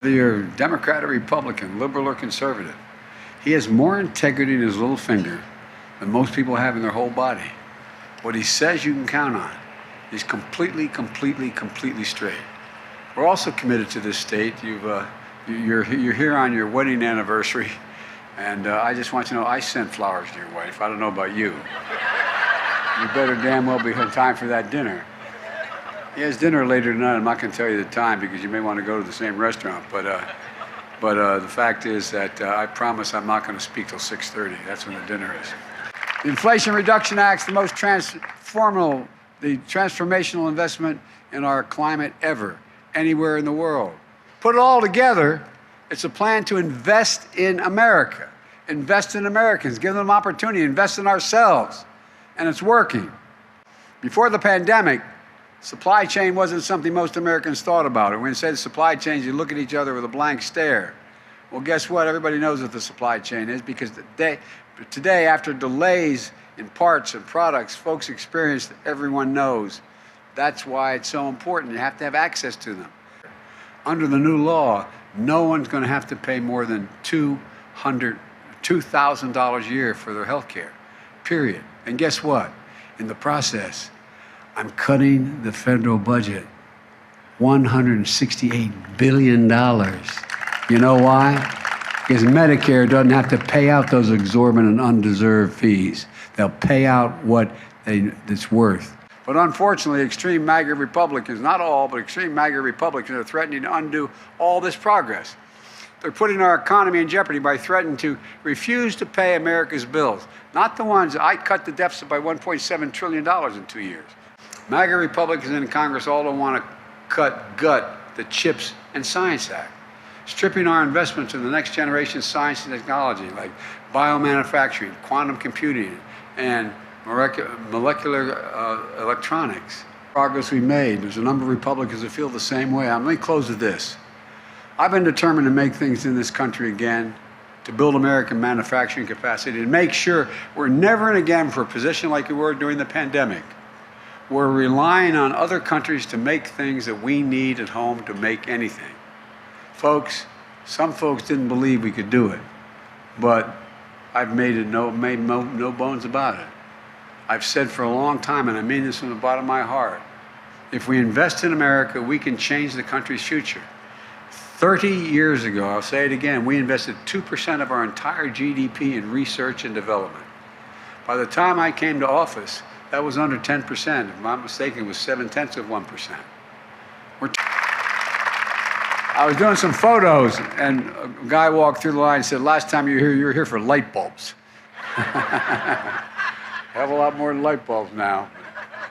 Whether you're Democrat or Republican, liberal or conservative, he has more integrity in his little finger than most people have in their whole body. What he says you can count on. He's completely straight. We're also committed to this state. You're here on your wedding anniversary, and I just want you to know I sent flowers to your wife. I don't know about you. You better damn well be in time for that dinner. He has dinner later tonight. I'm not going to tell you the time because you may want to go to the same restaurant. But the fact is that I promise I'm not going to speak till 6:30. That's when the dinner is. The Inflation Reduction Act's the most transformational investment in our climate ever, anywhere in the world. Put it all together, it's a plan to invest in America, invest in Americans, give them opportunity, invest in ourselves, and it's working. Before the pandemic, supply chain wasn't something most Americans thought about. When you say supply chain, you look at each other with a blank stare. Well, guess what? Everybody knows what the supply chain is because today, after delays in parts and products, folks experience, everyone knows. That's why it's so important. You have to have access to them. Under the new law, no one's going to have to pay more than $2,000 a year for their health care, period. And guess what? In the process, I'm cutting the federal budget $168 billion. You know why? Because Medicare doesn't have to pay out those exorbitant, undeserved fees. They'll pay out what it's worth. But unfortunately, extreme MAGA Republicans, not all, but extreme MAGA Republicans are threatening to undo all this progress. They're putting our economy in jeopardy by threatening to refuse to pay America's bills. Not the ones, I cut the deficit by $1.7 trillion in 2 years. MAGA Republicans in Congress all don't want to gut the CHIPS and Science Act, stripping our investments in the next generation science and technology like biomanufacturing, quantum computing, and molecular electronics. Progress we made. There's a number of Republicans that feel the same way. Let me close with this. I've been determined to make things in this country again, to build American manufacturing capacity, to make sure we're never in again for a position like we were during the pandemic. We're relying on other countries to make things that we need at home to make anything. Folks, some folks didn't believe we could do it, but I've made no bones about it. I've said for a long time, and I mean this from the bottom of my heart, if we invest in America, we can change the country's future. 30 years ago, I'll say it again, we invested 2% of our entire GDP in research and development. By the time I came to office, that was under 10%. If I'm not mistaken, it was 0.7%. I was doing some photos, and a guy walked through the line and said, last time you were here for light bulbs. Have a lot more light bulbs now.